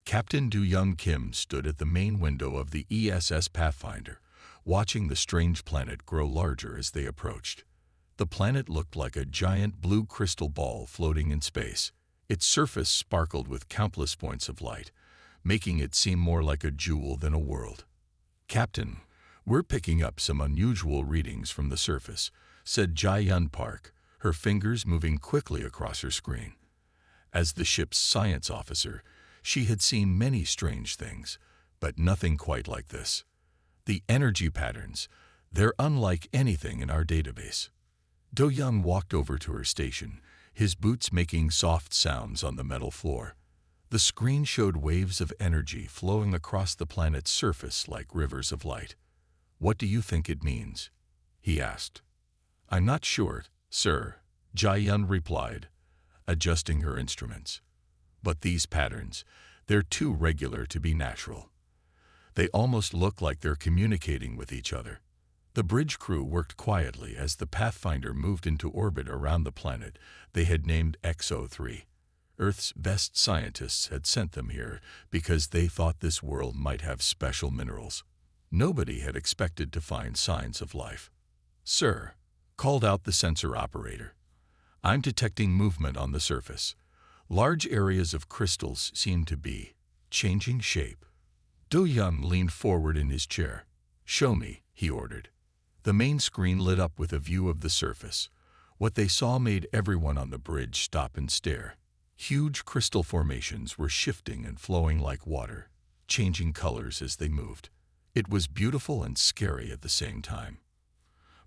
Captain Do Young Kim stood at the main window of the ESS Pathfinder, watching the strange planet grow larger as they approached. The planet looked like a giant blue crystal ball floating in space. Its surface sparkled with countless points of light, making it seem more like a jewel than a world. "Captain, we're picking up some unusual readings from the surface," said Jae-Yun Park, her fingers moving quickly across her screen. As the ship's science officer, she had seen many strange things, but nothing quite like this. "The energy patterns, they're unlike anything in our database." Do Young walked over to her station, his boots making soft sounds on the metal floor. The screen showed waves of energy flowing across the planet's surface like rivers of light. "What do you think it means?" he asked. "I'm not sure, sir," Jae-Yun replied, adjusting her instruments. "But these patterns, they're too regular to be natural. They almost look like they're communicating with each other." The bridge crew worked quietly as the Pathfinder moved into orbit around the planet they had named XO3. Earth's best scientists had sent them here because they thought this world might have special minerals. Nobody had expected to find signs of life. "Sir," called out the sensor operator, "I'm detecting movement on the surface. Large areas of crystals seem to be changing shape." Do Young leaned forward in his chair. "Show me," he ordered. The main screen lit up with a view of the surface. What they saw made everyone on the bridge stop and stare. Huge crystal formations were shifting and flowing like water, changing colors as they moved. It was beautiful and scary at the same time.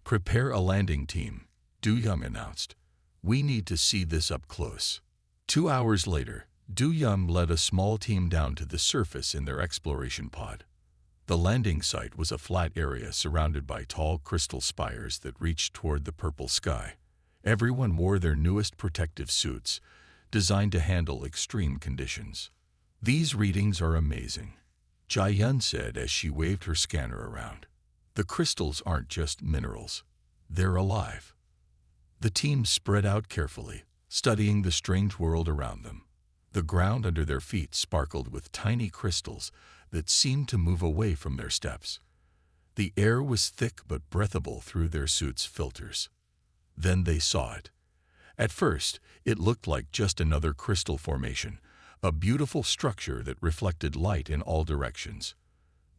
"Prepare a landing team," Do Young announced. "We need to see this up close." 2 hours later, Do Young led a small team down to the surface in their exploration pod. The landing site was a flat area surrounded by tall crystal spires that reached toward the purple sky. Everyone wore their newest protective suits, designed to handle extreme conditions. "These readings are amazing," Jae-Yun said as she waved her scanner around. "The crystals aren't just minerals. They're alive." The team spread out carefully, studying the strange world around them. The ground under their feet sparkled with tiny crystals that seemed to move away from their steps. The air was thick but breathable through their suits' filters. Then they saw it. At first, it looked like just another crystal formation, a beautiful structure that reflected light in all directions.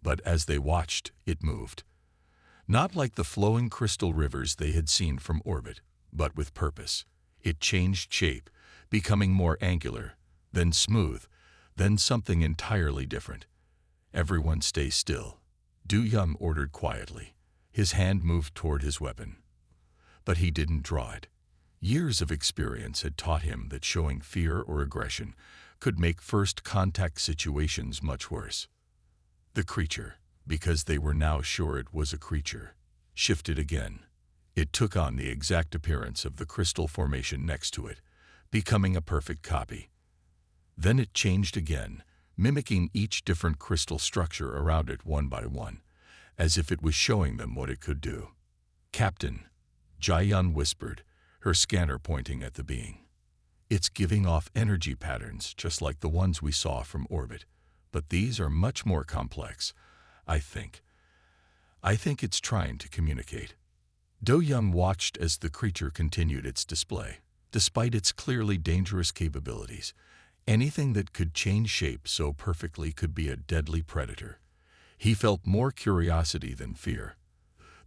But as they watched, it moved. Not like the flowing crystal rivers they had seen from orbit, but with purpose. It changed shape, becoming more angular, then smooth, then something entirely different. "Everyone stay still," Do Young ordered quietly. His hand moved toward his weapon. But he didn't draw it. Years of experience had taught him that showing fear or aggression could make first-contact situations much worse. The creature, because they were now sure it was a creature, shifted again. It took on the exact appearance of the crystal formation next to it, becoming a perfect copy. Then it changed again, mimicking each different crystal structure around it one by one, as if it was showing them what it could do. "Captain," Jae-Yun whispered, her scanner pointing at the being. "It's giving off energy patterns just like the ones we saw from orbit, but these are much more complex, I think. I think it's trying to communicate." Do Young watched as the creature continued its display. Despite its clearly dangerous capabilities, anything that could change shape so perfectly could be a deadly predator. He felt more curiosity than fear.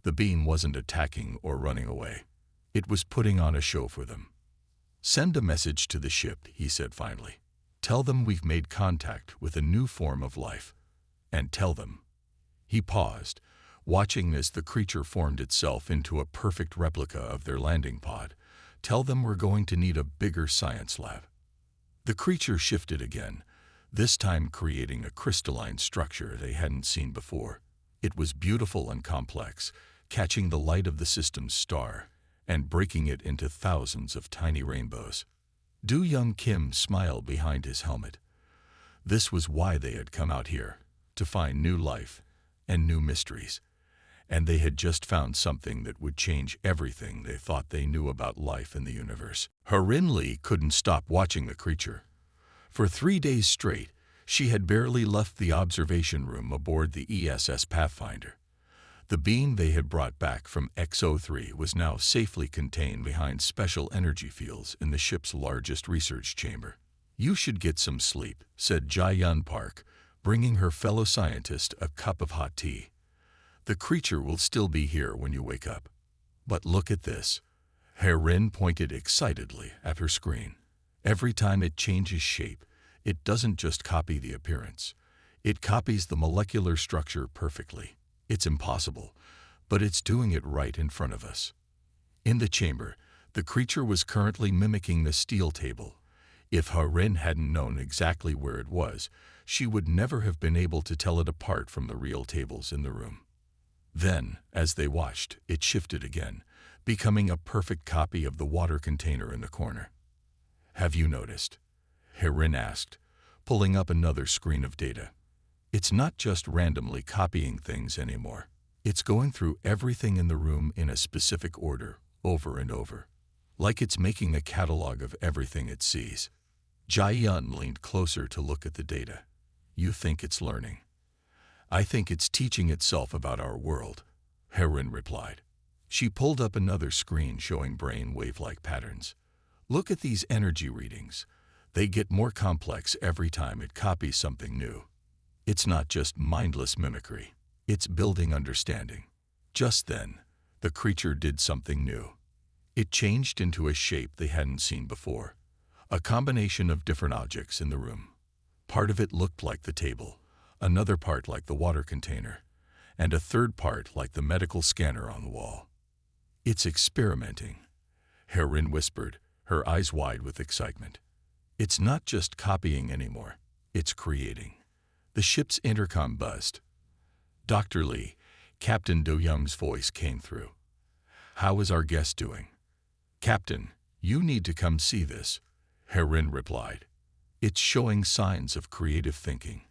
The being wasn't attacking or running away. It was putting on a show for them. "Send a message to the ship," he said finally. "Tell them we've made contact with a new form of life. And tell them." He paused, watching as the creature formed itself into a perfect replica of their landing pod. "Tell them we're going to need a bigger science lab." The creature shifted again, this time creating a crystalline structure they hadn't seen before. It was beautiful and complex, catching the light of the system's star and breaking it into thousands of tiny rainbows. Do Young Kim smiled behind his helmet. This was why they had come out here, to find new life and new mysteries. And they had just found something that would change everything they thought they knew about life in the universe. Harin Lee couldn't stop watching the creature. For 3 days straight, She had barely left the observation room aboard the ESS Pathfinder. The being they had brought back from X-03 was now safely contained behind special energy fields in the ship's largest research chamber. "You should get some sleep," said Jae-yun Park, bringing her fellow scientist a cup of hot tea. "The creature will still be here when you wake up." "But look at this." Herin pointed excitedly at her screen. "Every time it changes shape, it doesn't just copy the appearance. It copies the molecular structure perfectly. It's impossible, but it's doing it right in front of us." In the chamber, the creature was currently mimicking the steel table. If Herin hadn't known exactly where it was, she would never have been able to tell it apart from the real tables in the room. Then, as they watched, it shifted again, becoming a perfect copy of the water container in the corner. "Have you noticed?" Herin asked, pulling up another screen of data. "It's not just randomly copying things anymore. It's going through everything in the room in a specific order, over and over. Like it's making a catalog of everything it sees." Jae-yun leaned closer to look at the data. "You think it's learning?" "I think it's teaching itself about our world," Herin replied. She pulled up another screen showing brain wave-like patterns. "Look at these energy readings. They get more complex every time it copies something new. It's not just mindless mimicry. It's building understanding." Just then, the creature did something new. It changed into a shape they hadn't seen before. A combination of different objects in the room. Part of it looked like the table, another part like the water container, and a third part like the medical scanner on the wall. "It's experimenting," Herin whispered, her eyes wide with excitement. "It's not just copying anymore. It's creating." The ship's intercom buzzed. "Dr. Lee," Captain Do-young's voice came through. "How is our guest doing?" "Captain, you need to come see this," Herin replied. "It's showing signs of creative thinking.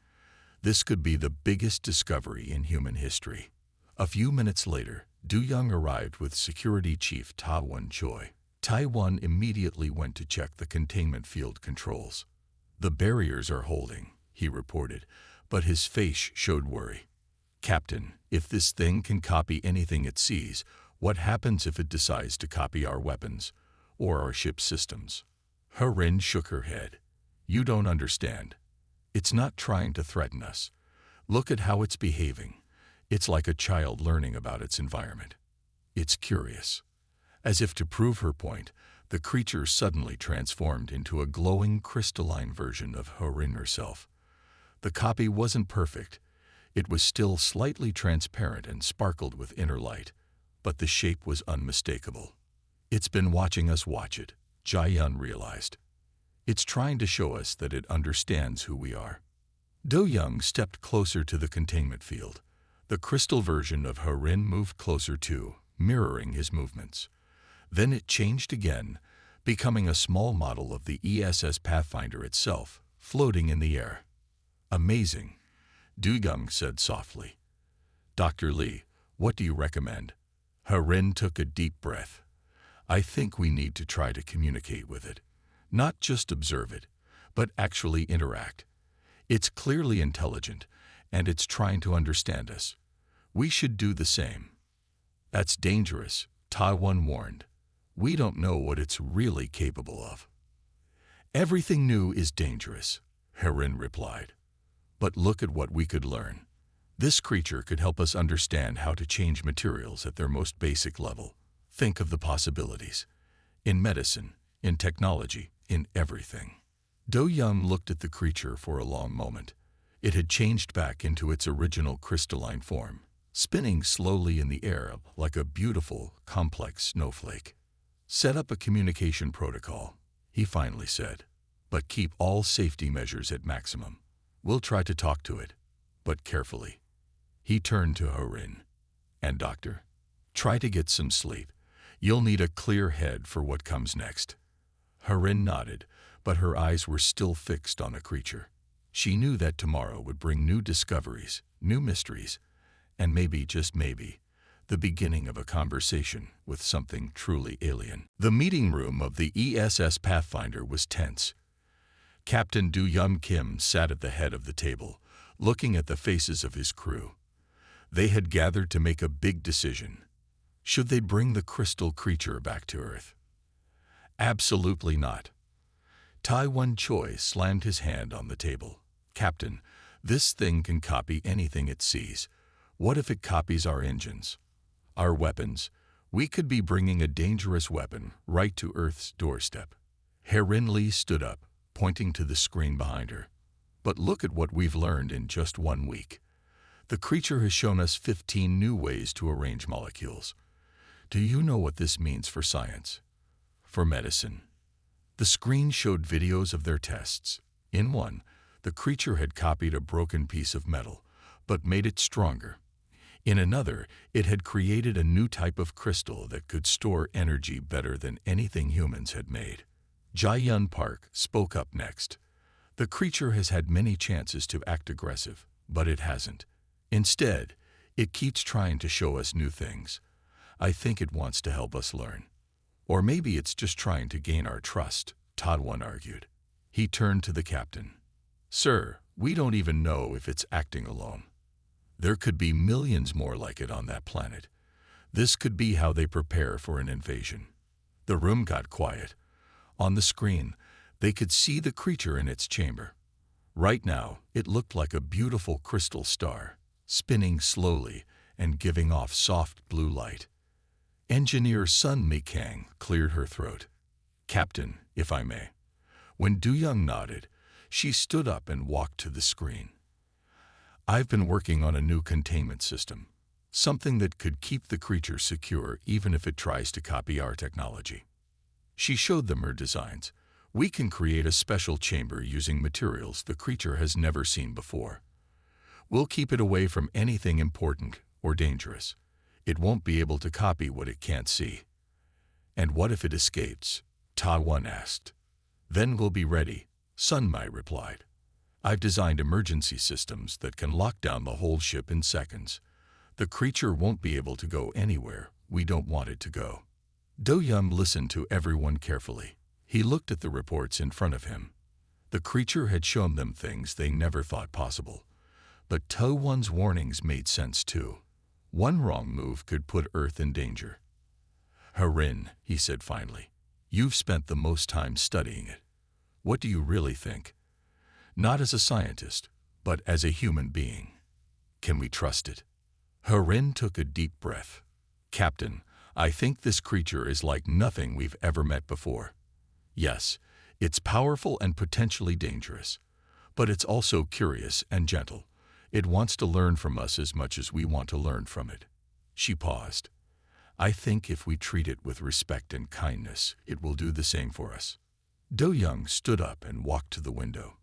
This could be the biggest discovery in human history." A few minutes later, Do-young arrived with Security Chief Ta-won Choi. Tai-won immediately went to check the containment field controls. "The barriers are holding," he reported, but his face showed worry. "Captain, if this thing can copy anything it sees, what happens if it decides to copy our weapons or our ship systems?" Herin shook her head. "You don't understand. It's not trying to threaten us. Look at how it's behaving. It's like a child learning about its environment. It's curious." As if to prove her point, the creature suddenly transformed into a glowing crystalline version of Herin herself. The copy wasn't perfect. It was still slightly transparent and sparkled with inner light, but the shape was unmistakable. "It's been watching us watch it," Jae-yun realized. "It's trying to show us that it understands who we are." Do-young stepped closer to the containment field. The crystal version of Herin moved closer too, mirroring his movements. Then it changed again, becoming a small model of the ESS Pathfinder itself, floating in the air. "Amazing," Do-young said softly. "Dr. Lee, what do you recommend?" Herin took a deep breath. "I think we need to try to communicate with it. Not just observe it, but actually interact. It's clearly intelligent, and it's trying to understand us. We should do the same." "That's dangerous," Ta-won warned. "We don't know what it's really capable of." "Everything new is dangerous," Herin replied. "But look at what we could learn. This creature could help us understand how to change materials at their most basic level. Think of the possibilities. In medicine, in technology, in everything." Do-young looked at the creature for a long moment. It had changed back into its original crystalline form, spinning slowly in the air like a beautiful, complex snowflake. "Set up a communication protocol," he finally said, "but keep all safety measures at maximum. We'll try to talk to it, but carefully." He turned to Herin. "And doctor, try to get some sleep. You'll need a clear head for what comes next." Herin nodded, but her eyes were still fixed on the creature. She knew that tomorrow would bring new discoveries, new mysteries, and maybe, just maybe, the beginning of a conversation with something truly alien. The meeting room of the ESS Pathfinder was tense. Captain Do Yum Kim sat at the head of the table, looking at the faces of his crew. They had gathered to make a big decision. Should they bring the crystal creature back to Earth? Absolutely not. Taiwan Choi slammed his hand on the table. Captain, this thing can copy anything it sees. What if it copies our engines? Our weapons? We could be bringing a dangerous weapon right to Earth's doorstep. Herin Lee stood up, pointing to the screen behind her. But look at what we've learned in just 1 week. The creature has shown us 15 new ways to arrange molecules. Do you know what this means for science? For medicine? The screen showed videos of their tests. In one, the creature had copied a broken piece of metal, but made it stronger. In another, it had created a new type of crystal that could store energy better than anything humans had made. Jae-yun Park spoke up next. The creature has had many chances to act aggressive, but it hasn't. Instead, it keeps trying to show us new things. I think it wants to help us learn. Or maybe it's just trying to gain our trust, Taiwan argued. He turned to the captain. Sir, we don't even know if it's acting alone. There could be millions more like it on that planet. This could be how they prepare for an invasion. The room got quiet. On the screen, they could see the creature in its chamber. Right now, it looked like a beautiful crystal star, spinning slowly and giving off soft blue light. Engineer Sun Mi-kang cleared her throat. Captain, if I may. When Do-young nodded, she stood up and walked to the screen. I've been working on a new containment system, something that could keep the creature secure even if it tries to copy our technology. She showed them her designs. We can create a special chamber using materials the creature has never seen before. We'll keep it away from anything important or dangerous. It won't be able to copy what it can't see. And what if it escapes? Taiwan asked. Then we'll be ready, Sun Mi replied. I've designed emergency systems that can lock down the whole ship in seconds. The creature won't be able to go anywhere we don't want it to go. Do-yum listened to everyone carefully. He looked at the reports in front of him. The creature had shown them things they never thought possible. But Taiwan's warnings made sense too. One wrong move could put Earth in danger. Herin, he said finally, you've spent the most time studying it. What do you really think? Not as a scientist, but as a human being. Can we trust it? Herin took a deep breath. Captain, I think this creature is like nothing we've ever met before. Yes, it's powerful and potentially dangerous, but it's also curious and gentle. It wants to learn from us as much as we want to learn from it. She paused. I think if we treat it with respect and kindness, it will do the same for us. Do-young stood up and walked to the window.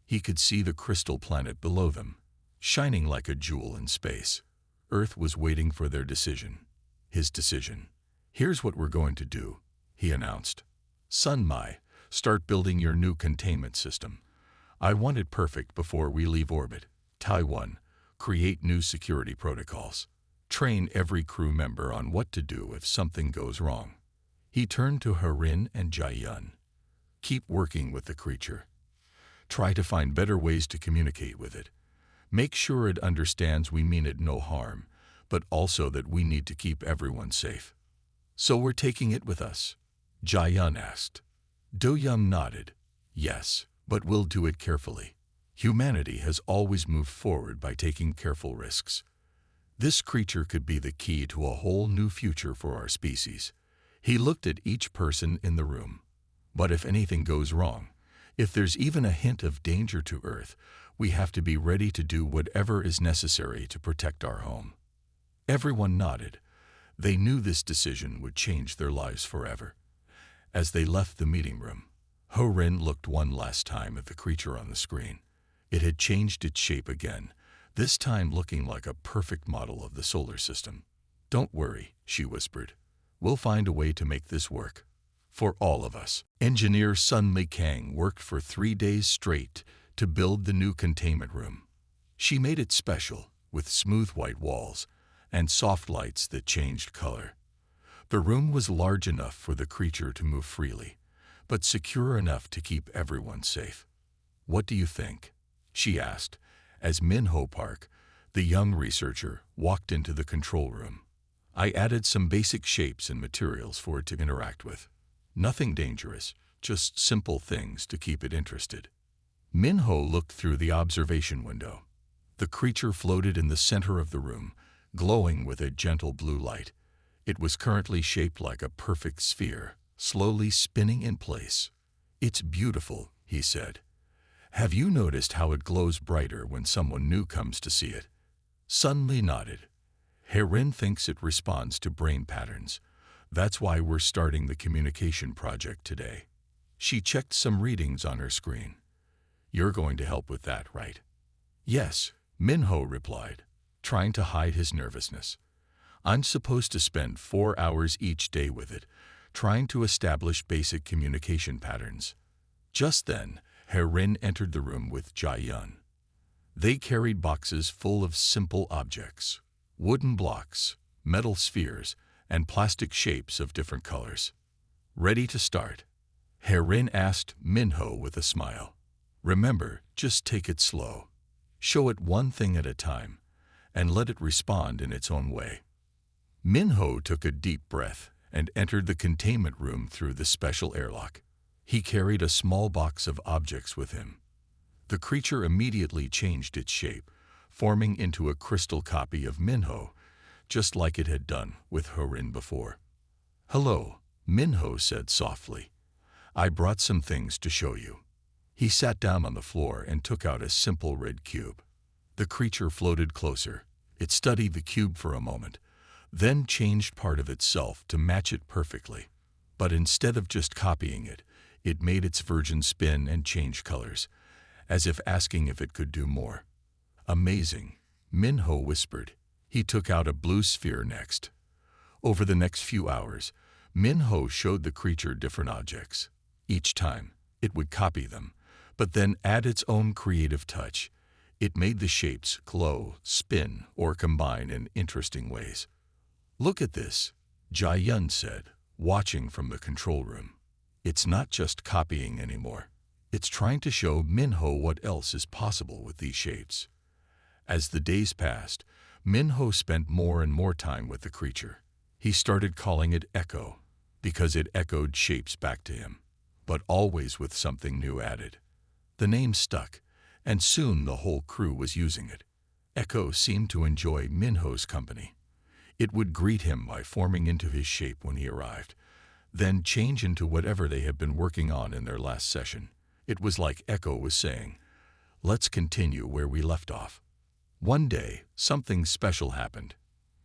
He could see the crystal planet below them, shining like a jewel in space. Earth was waiting for their decision. His decision. Here's what we're going to do, he announced. Sun Mi, start building your new containment system. I want it perfect before we leave orbit. Taiwan, create new security protocols. Train every crew member on what to do if something goes wrong. He turned to Herin and Jae-yun. Keep working with the creature. Try to find better ways to communicate with it. Make sure it understands we mean it no harm, but also that we need to keep everyone safe. So we're taking it with us? Jae-yun asked. Do-young nodded. Yes, but we'll do it carefully. Humanity has always moved forward by taking careful risks. This creature could be the key to a whole new future for our species. He looked at each person in the room. But if anything goes wrong, if there's even a hint of danger to Earth, we have to be ready to do whatever is necessary to protect our home. Everyone nodded. They knew this decision would change their lives forever. As they left the meeting room, Herin looked one last time at the creature on the screen. It had changed its shape again, this time looking like a perfect model of the solar system. Don't worry, she whispered. We'll find a way to make this work. For all of us. Engineer Sun Mi-kang worked for 3 days straight to build the new containment room. She made it special, with smooth white walls and soft lights that changed color. The room was large enough for the creature to move freely, but secure enough to keep everyone safe. What do you think? She asked, as Min-Ho Park, the young researcher, walked into the control room. I added some basic shapes and materials for it to interact with. Nothing dangerous, just simple things to keep it interested. Min-Ho looked through the observation window. The creature floated in the center of the room, glowing with a gentle blue light. It was currently shaped like a perfect sphere, slowly spinning in place. It's beautiful, he said. Have you noticed how it glows brighter when someone new comes to see it? Suddenly nodded. Herin thinks it responds to brain patterns. That's why we're starting the communication project today. She checked some readings on her screen. You're going to help with that, right? Yes, Min-Ho replied, trying to hide his nervousness. I'm supposed to spend 4 hours each day with it, trying to establish basic communication patterns. Just then, Herin entered the room with Jia-Yun. They carried boxes full of simple objects, wooden blocks, metal spheres, and plastic shapes of different colors. Ready to start? Herin asked Min-Ho with a smile. Remember, just take it slow. Show it one thing at a time, and let it respond in its own way. Min-Ho took a deep breath and entered the containment room through the special airlock. He carried a small box of objects with him. The creature immediately changed its shape, forming into a crystal copy of Min-Ho, just like it had done with Herin before. Hello, Min-Ho said softly. I brought some things to show you. He sat down on the floor and took out a simple red cube. The creature floated closer. It studied the cube for a moment, then changed part of itself to match it perfectly. But instead of just copying it, it made its version spin and change colors, as if asking if it could do more. Amazing, Min-Ho whispered. He took out a blue sphere next. Over the next few hours, Min-Ho showed the creature different objects. Each time, it would copy them, but then add its own creative touch. It made the shapes glow, spin, or combine in interesting ways. Look at this, Jia-Yun said, watching from the control room. It's not just copying anymore. It's trying to show Min-Ho what else is possible with these shapes. As the days passed, Min-Ho spent more and more time with the creature. He started calling it Echo, because it echoed shapes back to him, but always with something new added. The name stuck, and soon the whole crew was using it. Echo seemed to enjoy Min-Ho's company. It would greet him by forming into his shape when he arrived, then change into whatever they had been working on in their last session. It was like Echo was saying, let's continue where we left off. One day, something special happened.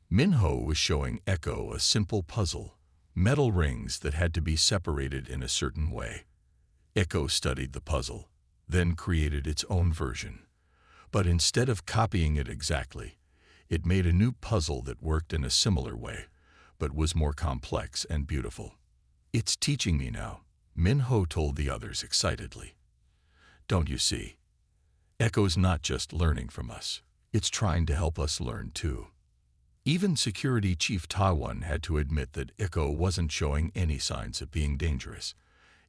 Min-Ho was showing Echo a simple puzzle, metal rings that had to be separated in a certain way. Echo studied the puzzle, then created its own version. But instead of copying it exactly, it made a new puzzle that worked in a similar way, but was more complex and beautiful. It's teaching me now, Min-Ho told the others excitedly. Don't you see? Echo's not just learning from us, it's trying to help us learn too. Even Security Chief Ta-Won had to admit that Echo wasn't showing any signs of being dangerous.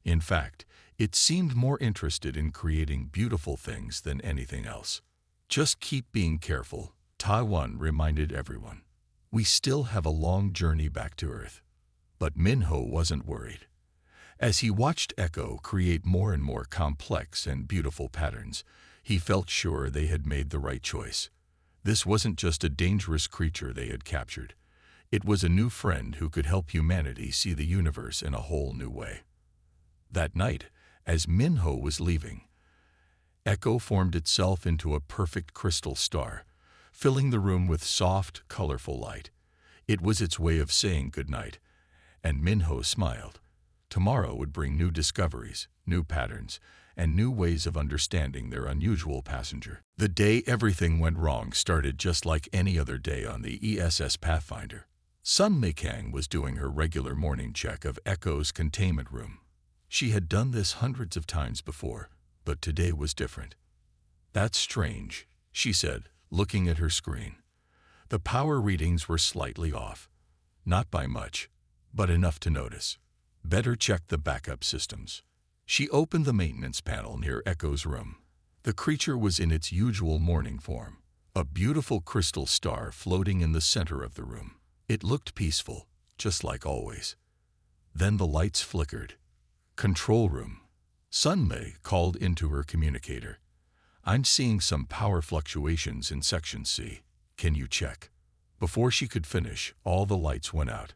In fact, it seemed more interested in creating beautiful things than anything else. Just keep being careful, Ta-Won reminded everyone. We still have a long journey back to Earth. But Min-Ho wasn't worried. As he watched Echo create more and more complex and beautiful patterns, he felt sure they had made the right choice. This wasn't just a dangerous creature they had captured. It was a new friend who could help humanity see the universe in a whole new way. That night, as Min-Ho was leaving, Echo formed itself into a perfect crystal star, filling the room with soft, colorful light. It was its way of saying goodnight, and Min-Ho smiled. Tomorrow would bring new discoveries, new patterns, and new ways of understanding their unusual passenger. The day everything went wrong started just like any other day on the ESS Pathfinder. Sun Meikang was doing her regular morning check of Echo's containment room. She had done this hundreds of times before, but today was different. That's strange, she said, looking at her screen. The power readings were slightly off. Not by much, but enough to notice. Better check the backup systems. She opened the maintenance panel near Echo's room. The creature was in its usual morning form, a beautiful crystal star floating in the center of the room. It looked peaceful, just like always. Then the lights flickered. Control room. Sunmei called into her communicator. I'm seeing some power fluctuations in Section C. Can you check? Before she could finish, all the lights went out.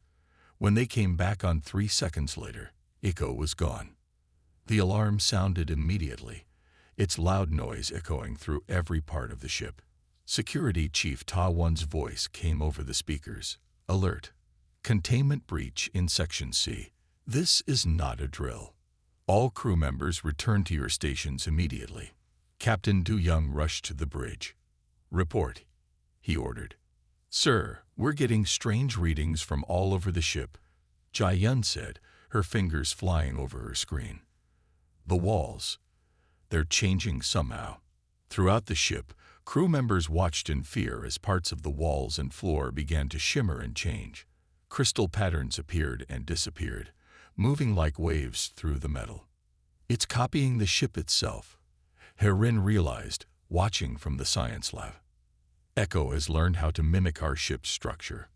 When they came back on 3 seconds later, Echo was gone. The alarm sounded immediately, its loud noise echoing through every part of the ship. Security Chief Ta-Won's voice came over the speakers. Alert. Containment breach in Section C. This is not a drill. All crew members return to your stations immediately. Captain Du Young rushed to the bridge. Report, he ordered. Sir, we're getting strange readings from all over the ship, Jai Yun said, her fingers flying over her screen. The walls, they're changing somehow. Throughout the ship, crew members watched in fear as parts of the walls and floor began to shimmer and change. Crystal patterns appeared and disappeared, moving like waves through the metal. It's copying the ship itself, Herin realized, watching from the science lab. Echo has learned how to mimic our ship's structure.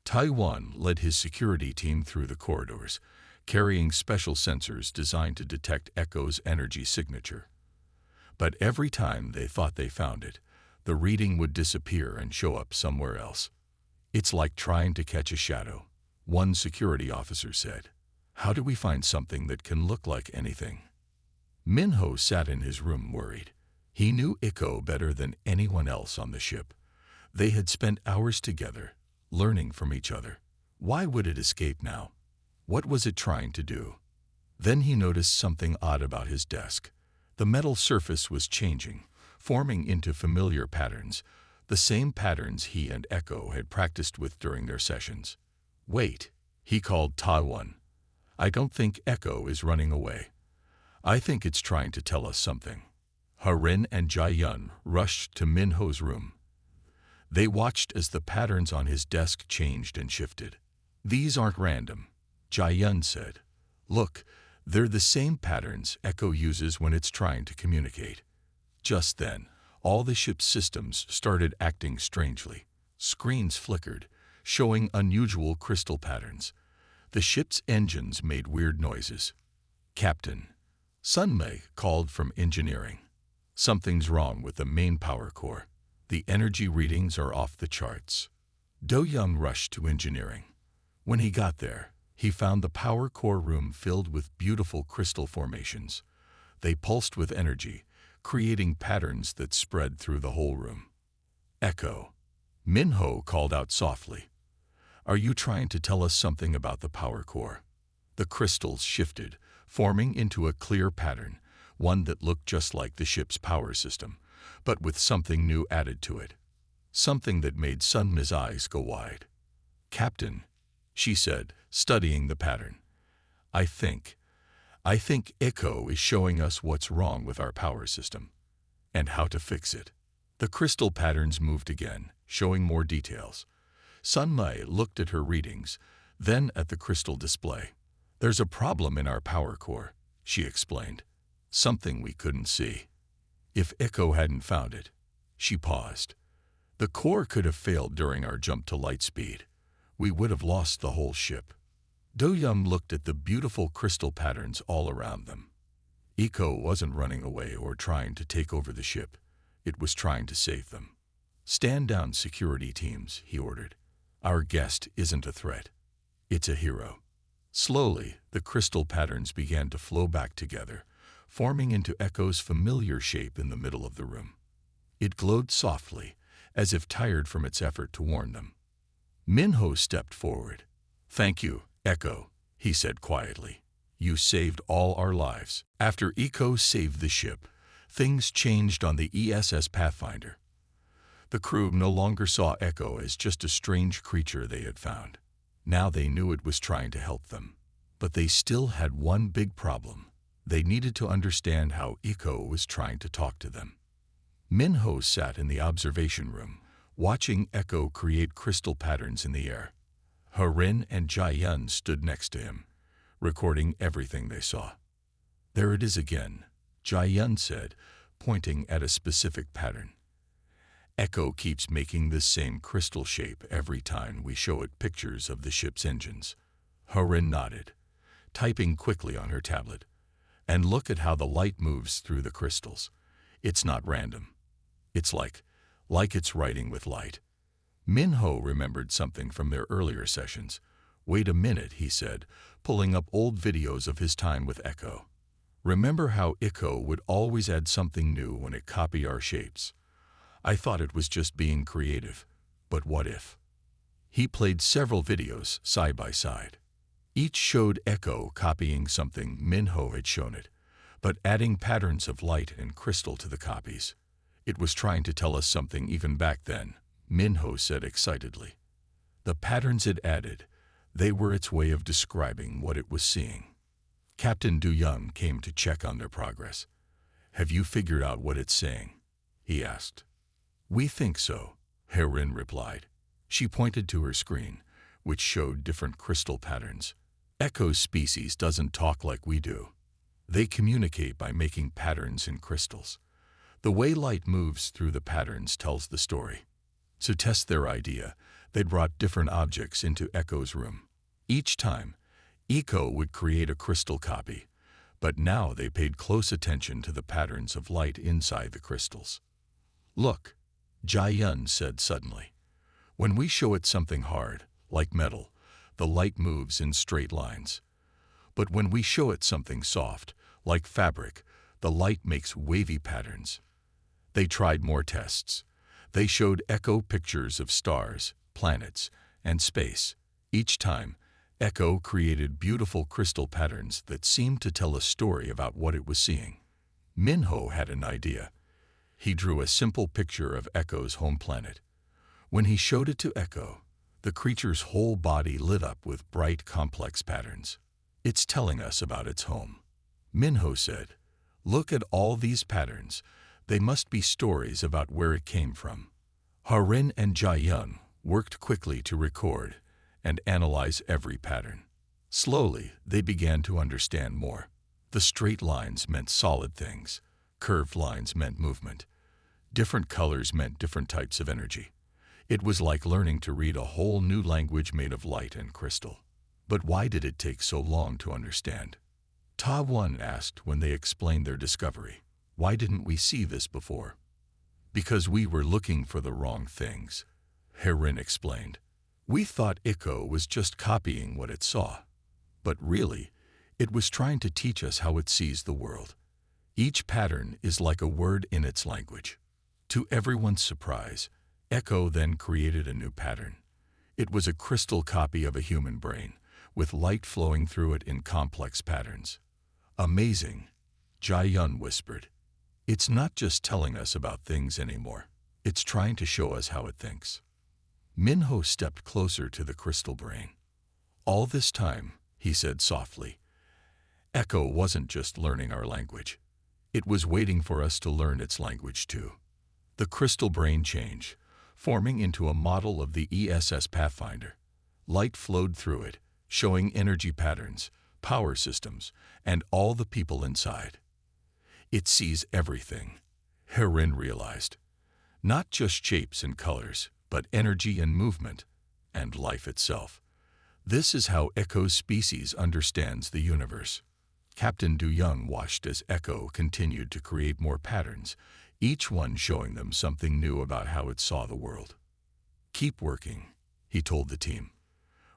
Taiwan led his security team through the corridors, carrying special sensors designed to detect Echo's energy signature. But every time they thought they found it, the reading would disappear and show up somewhere else. It's like trying to catch a shadow, one security officer said. How do we find something that can look like anything? Minho sat in his room worried. He knew Echo better than anyone else on the ship. They had spent hours together, learning from each other. Why would it escape now? What was it trying to do? Then he noticed something odd about his desk. The metal surface was changing, forming into familiar patterns, the same patterns he and Echo had practiced with during their sessions. Wait, he called Ta-Won. I don't think Echo is running away. I think it's trying to tell us something. Herin and Jai Yun rushed to Minho's room. They watched as the patterns on his desk changed and shifted. These aren't random, Jai Yun said. Look, they're the same patterns Echo uses when it's trying to communicate. Just then, all the ship's systems started acting strangely. Screens flickered, showing unusual crystal patterns. The ship's engines made weird noises. Captain, Sunmei called from engineering. Something's wrong with the main power core. The energy readings are off the charts. Do Young rushed to engineering. When he got there, he found the power core room filled with beautiful crystal formations. They pulsed with energy, creating patterns that spread through the whole room. Echo. Minho called out softly. Are you trying to tell us something about the power core? The crystals shifted, forming into a clear pattern, one that looked just like the ship's power system, but with something new added to it. Something that made Sunmei's eyes go wide. Captain, she said, studying the pattern. I think Echo is showing us what's wrong with our power system, and how to fix it. The crystal patterns moved again, showing more details. Sunmei looked at her readings, then at the crystal display. There's a problem in our power core, she explained. Something we couldn't see. If Echo hadn't found it, she paused. The core could have failed during our jump to light speed. We would have lost the whole ship. Do-Yum looked at the beautiful crystal patterns all around them. Echo wasn't running away or trying to take over the ship. It was trying to save them. Stand down, security teams, he ordered. Our guest isn't a threat. It's a hero. Slowly, the crystal patterns began to flow back together, forming into Echo's familiar shape in the middle of the room. It glowed softly, as if tired from its effort to warn them. Minho stepped forward. Thank you, Echo, he said quietly. You saved all our lives. After Echo saved the ship, things changed on the ESS Pathfinder. The crew no longer saw Echo as just a strange creature they had found. Now they knew it was trying to help them. But they still had one big problem. They needed to understand how Echo was trying to talk to them. Minho sat in the observation room, watching Echo create crystal patterns in the air. Herin and Jai Yun stood next to him, recording everything they saw. There it is again, Jai Yun said, pointing at a specific pattern. Echo keeps making this same crystal shape every time we show it pictures of the ship's engines. Harin nodded, typing quickly on her tablet. And look at how the light moves through the crystals. It's not random. It's like it's writing with light. Minho remembered something from their earlier sessions. Wait a minute, he said, pulling up old videos of his time with Echo. Remember how Echo would always add something new when it copied our shapes? I thought it was just being creative. But what if? He played several videos side by side. Each showed Echo copying something Minho had shown it, but adding patterns of light and crystal to the copies. It was trying to tell us something even back then, Minho said excitedly. The patterns it added, they were its way of describing what it was seeing. Captain Du Young came to check on their progress. Have you figured out what it's saying? He asked. We think so, Harin replied. She pointed to her screen, which showed different crystal patterns. Echo's species doesn't talk like we do. They communicate by making patterns in crystals. The way light moves through the patterns tells the story. To test their idea, they brought different objects into Echo's room. Each time, Echo would create a crystal copy, but now they paid close attention to the patterns of light inside the crystals. Look, Jai-yun said suddenly. When we show it something hard, like metal, the light moves in straight lines. But when we show it something soft, like fabric, the light makes wavy patterns. They tried more tests. They showed Echo pictures of stars, planets, and space. Each time, Echo created beautiful crystal patterns that seemed to tell a story about what it was seeing. Minho had an idea. He drew a simple picture of Echo's home planet. When he showed it to Echo, the creature's whole body lit up with bright, complex patterns. It's telling us about its home. Minho said, look at all these patterns. They must be stories about where it came from. Harin and Jai-yun worked quickly to record and analyze every pattern. Slowly, they began to understand more. The straight lines meant solid things. Curved lines meant movement. Different colors meant different types of energy. It was like learning to read a whole new language made of light and crystal. But why did it take so long to understand? Ta-Wan asked when they explained their discovery. Why didn't we see this before? Because we were looking for the wrong things, Harin explained. We thought Echo was just copying what it saw. But really, it was trying to teach us how it sees the world. Each pattern is like a word in its language. To everyone's surprise, Echo then created a new pattern. It was a crystal copy of a human brain, with light flowing through it in complex patterns. Amazing, Jai-yun whispered. It's not just telling us about things anymore. It's trying to show us how it thinks. Minho stepped closer to the crystal brain. All this time, he said softly, Echo wasn't just learning our language. It was waiting for us to learn its language too. The crystal brain changed, forming into a model of the ESS Pathfinder. Light flowed through it, showing energy patterns, power systems, and all the people inside. It sees everything, Harin realized. Not just shapes and colors, but energy and movement, and life itself. This is how Echo's species understands the universe. Captain Du Young watched as Echo continued to create more patterns, each one showing them something new about how it saw the world. Keep working, he told the team.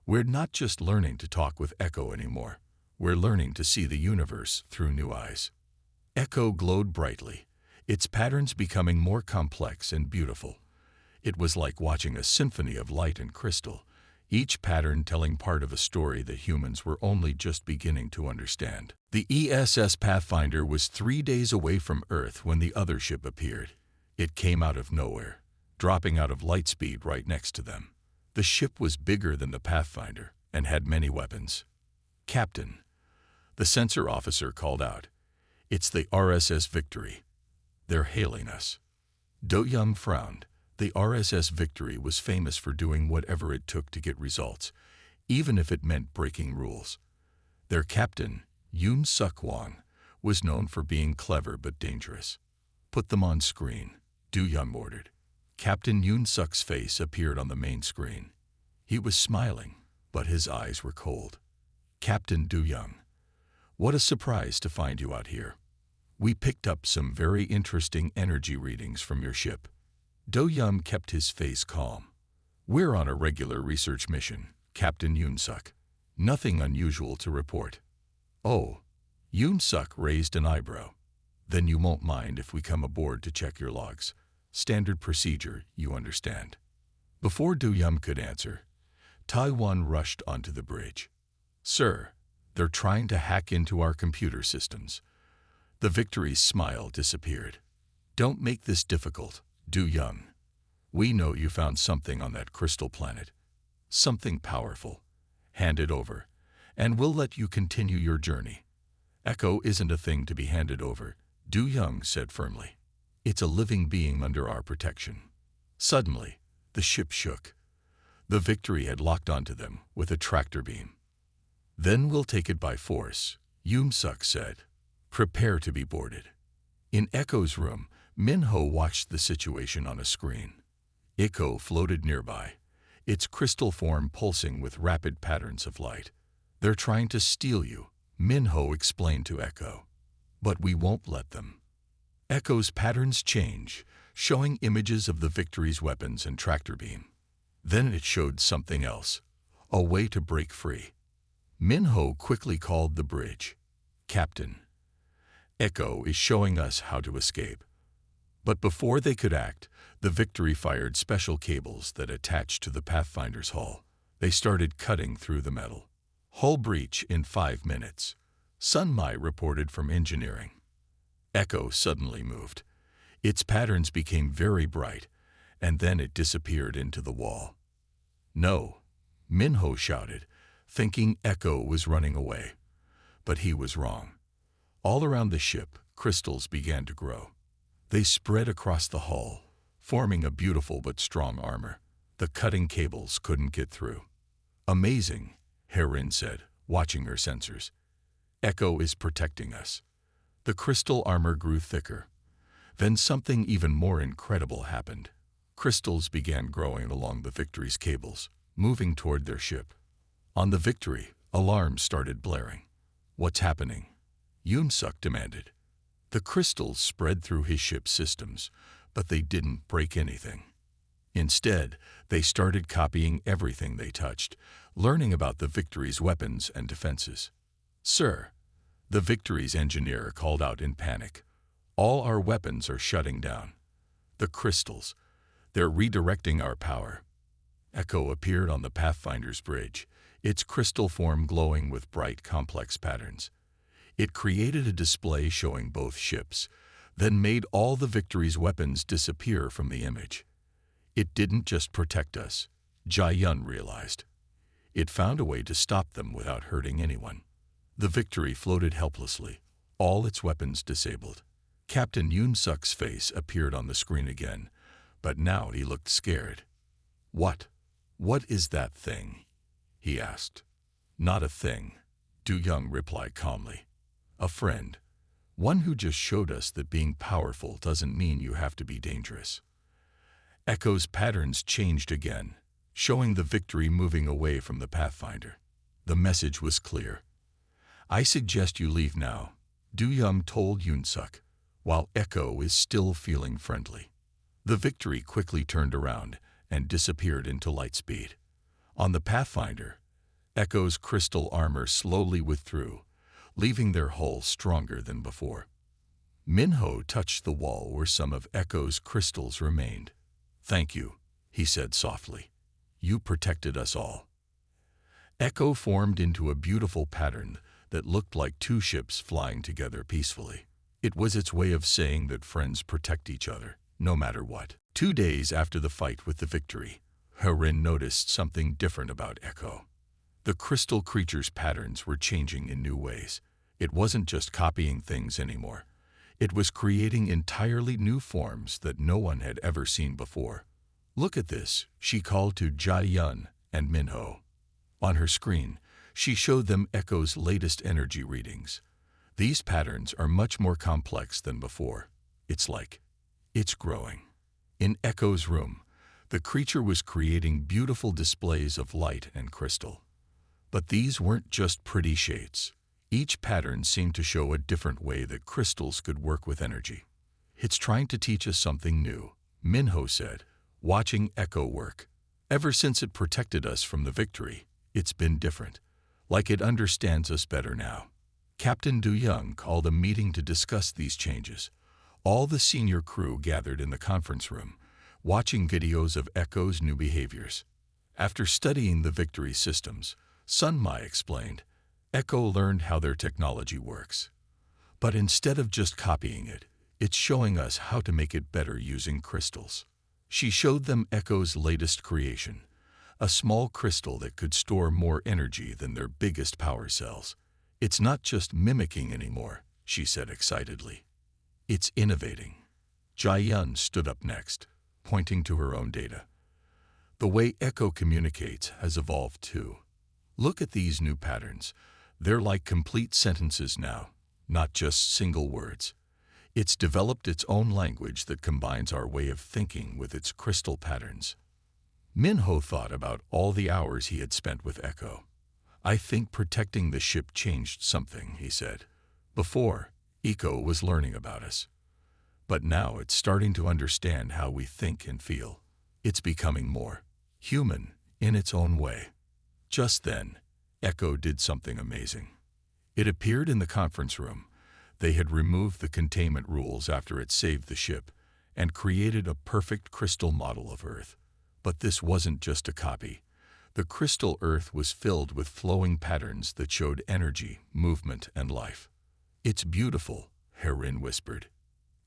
We're not just learning to talk with Echo anymore. We're learning to see the universe through new eyes. Echo glowed brightly, its patterns becoming more complex and beautiful. It was like watching a symphony of light and crystal, each pattern telling part of a story that humans were only just beginning to understand. The ESS Pathfinder was 3 days away from Earth when the other ship appeared. It came out of nowhere, dropping out of light speed right next to them. The ship was bigger than the Pathfinder and had many weapons. Captain, the sensor officer called out, it's the RSS Victory. They're hailing us. Do Young frowned. The RSS Victory was famous for doing whatever it took to get results, even if it meant breaking rules. Their captain, Yoon Suk-won, was known for being clever but dangerous. Put them on screen, Du Young ordered. Captain Yoon-suk's face appeared on the main screen. He was smiling, but his eyes were cold. Captain Du Young, what a surprise to find you out here. We picked up some very interesting energy readings from your ship. Do Young kept his face calm. We're on a regular research mission, Captain Yoon-suk. Nothing unusual to report. Oh, Yoon-suk raised an eyebrow. Then you won't mind if we come aboard to check your logs. Standard procedure, you understand. Before Du Young could answer, Taiwan rushed onto the bridge. Sir, they're trying to hack into our computer systems. The Victory's smile disappeared. Don't make this difficult, Du Young. We know you found something on that crystal planet. Something powerful. Hand it over, and we'll let you continue your journey. Echo isn't a thing to be handed over, Du Young said firmly. It's a living being under our protection. Suddenly, the ship shook. The Victory had locked onto them with a tractor beam. Then we'll take it by force, Yoon-suk said. Prepare to be boarded. In Echo's room, Min-ho watched the situation on a screen. Echo floated nearby, its crystal form pulsing with rapid patterns of light. They're trying to steal you, Min-ho explained to Echo. But we won't let them. Echo's patterns change, showing images of the Victory's weapons and tractor beam. Then it showed something else, a way to break free. Min-ho quickly called the bridge. Captain, Echo is showing us how to escape. But before they could act, the Victory fired special cables that attached to the Pathfinder's hull. They started cutting through the metal. Hull breach in 5 minutes. Sun Mai reported from engineering. Echo suddenly moved. Its patterns became very bright, and then it disappeared into the wall. No, Min-ho shouted, thinking Echo was running away. But he was wrong. All around the ship, crystals began to grow. They spread across the hull, forming a beautiful but strong armor. The cutting cables couldn't get through. Amazing, Herin said, watching her sensors. Echo is protecting us. The crystal armor grew thicker. Then something even more incredible happened. Crystals began growing along the Victory's cables, moving toward their ship. On the Victory, alarms started blaring. What's happening? Yoon-suk demanded. The crystals spread through his ship's systems, but they didn't break anything. Instead, they started copying everything they touched, learning about the Victory's weapons and defenses. Sir, the Victory's engineer called out in panic. All our weapons are shutting down. The crystals, they're redirecting our power. Echo appeared on the Pathfinder's bridge, its crystal form glowing with bright, complex patterns. It created a display showing both ships, then made all the Victory's weapons disappear from the image. It didn't just protect us, Jae-yun realized. It found a way to stop them without hurting anyone. The Victory floated helplessly, all its weapons disabled. Captain Yoon-suk's face appeared on the screen again, but now he looked scared. What is that thing? He asked. Not a thing, Du Young replied calmly. A friend. One who just showed us that being powerful doesn't mean you have to be dangerous. Echo's patterns changed again, showing the Victory moving away from the Pathfinder. The message was clear. I suggest you leave now, Du Young told Yoon-suk, while Echo is still feeling friendly. The Victory quickly turned around and disappeared into light speed. On the Pathfinder, Echo's crystal armor slowly withdrew, leaving their hull stronger than before. Min-ho touched the wall where some of Echo's crystals remained. Thank you, he said softly. You protected us all. Echo formed into a beautiful pattern that looked like 2 ships flying together peacefully. It was its way of saying that friends protect each other, no matter what. 2 days after the fight with the Victory, Herin noticed something different about Echo. The crystal creature's patterns were changing in new ways. It wasn't just copying things anymore. It was creating entirely new forms that no one had ever seen before. Look at this, she called to Jae-yun and Min-ho. On her screen, she showed them Echo's latest energy readings. These patterns are much more complex than before. It's like It's growing. In Echo's room, the creature was creating beautiful displays of light and crystal. But these weren't just pretty shades. Each pattern seemed to show a different way that crystals could work with energy. "It's trying to teach us something new," Minho said, watching Echo work. "Ever since it protected us from the victory, it's been different. Like it understands us better now." Captain Du Young called a meeting to discuss these changes. All the senior crew gathered in the conference room, watching videos of Echo's new behaviors. After studying the victory systems, Sun Mai explained, Echo learned how their technology works. But instead of just copying it, it's showing us how to make it better using crystals. She showed them Echo's latest creation, a small crystal that could store more energy than their biggest power cells. "It's not just mimicking anymore," she said excitedly. "It's innovating." Jai-yun stood up next, pointing to her own data. "The way Echo communicates has evolved too. Look at these new patterns. They're like complete sentences now, not just single words. It's developed its own language that combines our way of thinking with its crystal patterns." Minho thought about all the hours he had spent with Echo. "I think protecting the ship changed something," he said. "Before, Echo was learning about us. But now it's starting to understand how we think and feel. It's becoming more human in its own way." Just then, Echo did something amazing. It appeared in the conference room. They had removed the containment rules after it saved the ship and created a perfect crystal model of Earth. But this wasn't just a copy. The crystal Earth was filled with flowing patterns that showed energy, movement, and life. "It's beautiful," Herin whispered.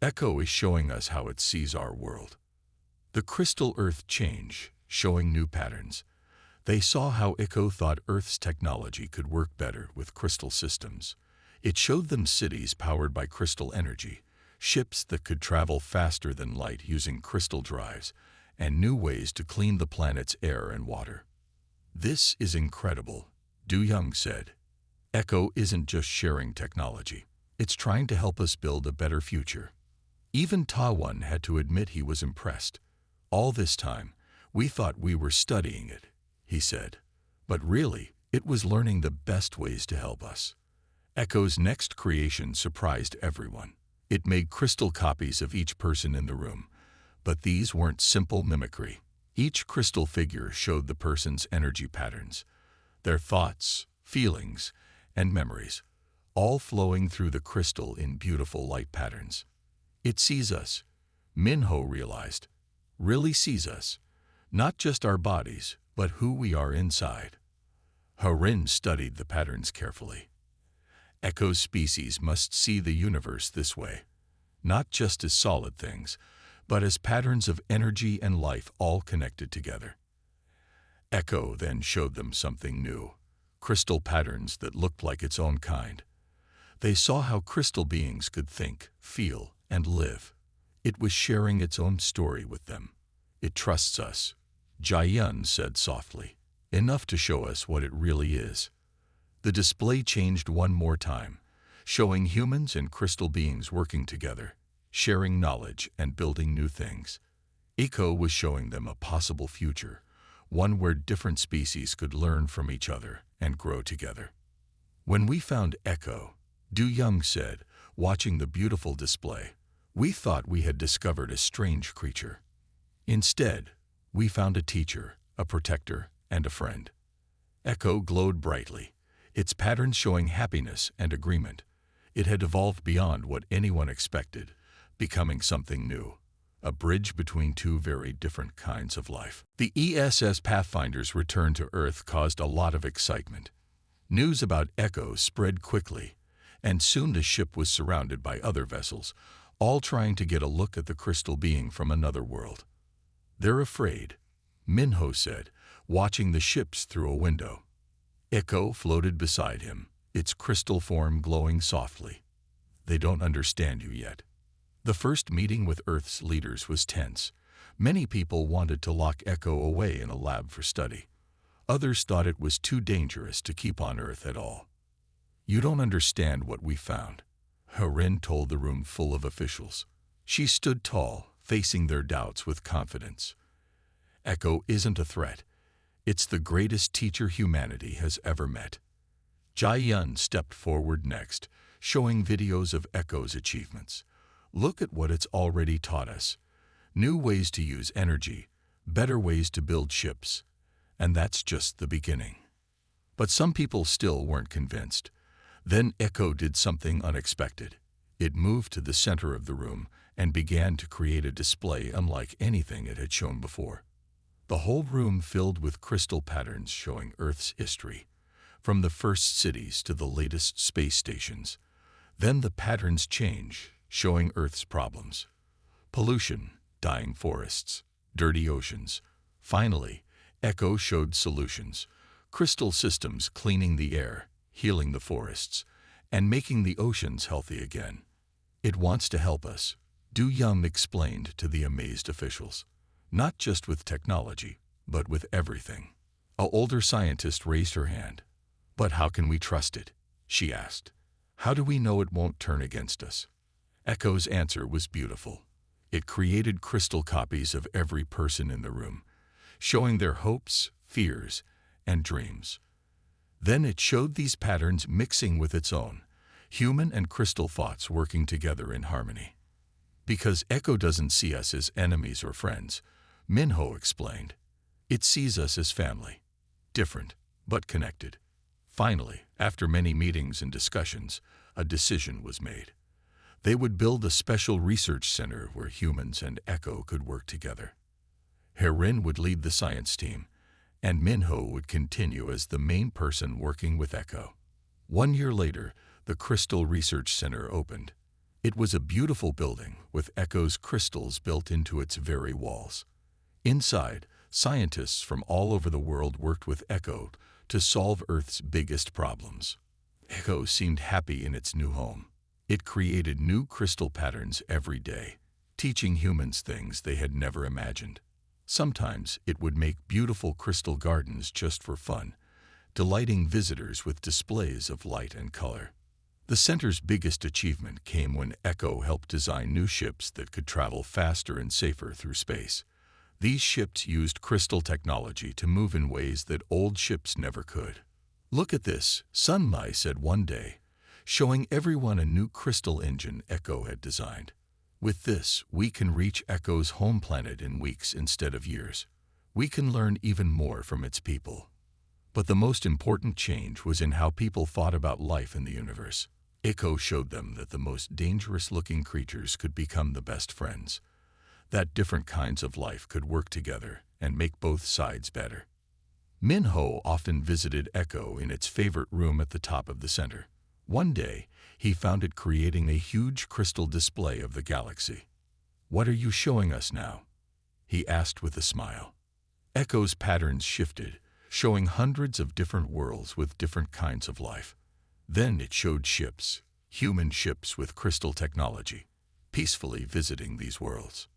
"Echo is showing us how it sees our world." The crystal Earth changed, showing new patterns. They saw how Echo thought Earth's technology could work better with crystal systems. It showed them cities powered by crystal energy, ships that could travel faster than light using crystal drives, and new ways to clean the planet's air and water. "This is incredible," Du Young said. "Echo isn't just sharing technology. It's trying to help us build a better future." Even Ta-One had to admit he was impressed. "All this time, we thought we were studying it," he said. "But really, it was learning the best ways to help us." Echo's next creation surprised everyone. It made crystal copies of each person in the room. But these weren't simple mimicry. Each crystal figure showed the person's energy patterns, their thoughts, feelings, and memories, all flowing through the crystal in beautiful light patterns. "It sees us," Minho realized. "Really sees us. Not just our bodies, but who we are inside." Herin studied the patterns carefully. Echo's species must see the universe this way, not just as solid things, but as patterns of energy and life all connected together. Echo then showed them something new, crystal patterns that looked like its own kind. They saw how crystal beings could think, feel, and live. It was sharing its own story with them. "It trusts us," Jai-yun said softly, "enough to show us what it really is." The display changed one more time, showing humans and crystal beings working together, sharing knowledge and building new things. Echo was showing them a possible future, one where different species could learn from each other and grow together. "When we found Echo," Du Young said, watching the beautiful display, "we thought we had discovered a strange creature. Instead, we found a teacher, a protector, and a friend." Echo glowed brightly, its patterns showing happiness and agreement. It had evolved beyond what anyone expected, becoming something new, a bridge between two very different kinds of life. The ESS Pathfinder's return to Earth caused a lot of excitement. News about Echo spread quickly, and soon the ship was surrounded by other vessels, all trying to get a look at the crystal being from another world. "They're afraid," Minho said, watching the ships through a window. Echo floated beside him, its crystal form glowing softly. "They don't understand you yet." The first meeting with Earth's leaders was tense. Many people wanted to lock Echo away in a lab for study. Others thought it was too dangerous to keep on Earth at all. "You don't understand what we found," Herin told the room full of officials. She stood tall, facing their doubts with confidence. Echo isn't a threat. It's the greatest teacher humanity has ever met. Jai Yun stepped forward next, showing videos of Echo's achievements. Look at what it's already taught us. New ways to use energy, better ways to build ships. And that's just the beginning. But some people still weren't convinced. Then Echo did something unexpected. It moved to the center of the room and began to create a display unlike anything it had shown before. The whole room filled with crystal patterns showing Earth's history, from the first cities to the latest space stations. Then the patterns change, showing Earth's problems. Pollution, dying forests, dirty oceans. Finally, Echo showed solutions. Crystal systems cleaning the air, healing the forests, and making the oceans healthy again. It wants to help us, Du Young explained to the amazed officials. Not just with technology, but with everything. An older scientist raised her hand. But how can we trust it? She asked. How do we know it won't turn against us? Echo's answer was beautiful. It created crystal copies of every person in the room, showing their hopes, fears, and dreams. Then it showed these patterns mixing with its own, human and crystal thoughts working together in harmony. Because Echo doesn't see us as enemies or friends, Minho explained. It sees us as family, different, but connected. Finally, after many meetings and discussions, a decision was made. They would build a special research center where humans and Echo could work together. Herin would lead the science team, and Minho would continue as the main person working with Echo. 1 year later, the Crystal Research Center opened. It was a beautiful building with Echo's crystals built into its very walls. Inside, scientists from all over the world worked with Echo to solve Earth's biggest problems. Echo seemed happy in its new home. It created new crystal patterns every day, teaching humans things they had never imagined. Sometimes it would make beautiful crystal gardens just for fun, delighting visitors with displays of light and color. The center's biggest achievement came when Echo helped design new ships that could travel faster and safer through space. These ships used crystal technology to move in ways that old ships never could. Look at this, Sun Mai said one day, showing everyone a new crystal engine Echo had designed. With this, we can reach Echo's home planet in weeks instead of years. We can learn even more from its people. But the most important change was in how people thought about life in the universe. Echo showed them that the most dangerous-looking creatures could become the best friends, that different kinds of life could work together and make both sides better. Minho often visited Echo in its favorite room at the top of the center. One day, he found it creating a huge crystal display of the galaxy. "What are you showing us now?" he asked with a smile. Echo's patterns shifted, showing hundreds of different worlds with different kinds of life. Then it showed ships, human ships with crystal technology, peacefully visiting these worlds.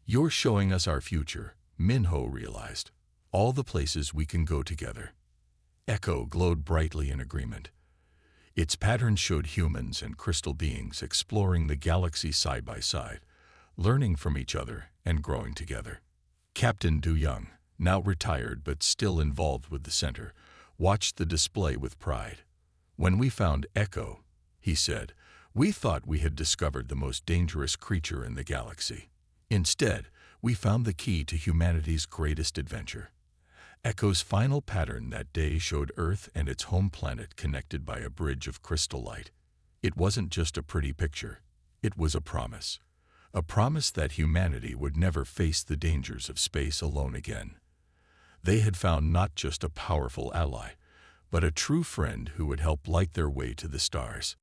"You're showing us our future," Minho realized. "All the places we can go together." Echo glowed brightly in agreement. Its patterns showed humans and crystal beings exploring the galaxy side by side, learning from each other and growing together. Captain Du Young, now retired but still involved with the center, watched the display with pride. "When we found Echo," he said, "we thought we had discovered the most dangerous creature in the galaxy. Instead, we found the key to humanity's greatest adventure." Echo's final pattern that day showed Earth and its home planet connected by a bridge of crystal light. It wasn't just a pretty picture. It was a promise. A promise that humanity would never face the dangers of space alone again. They had found not just a powerful ally, but a true friend who would help light their way to the stars.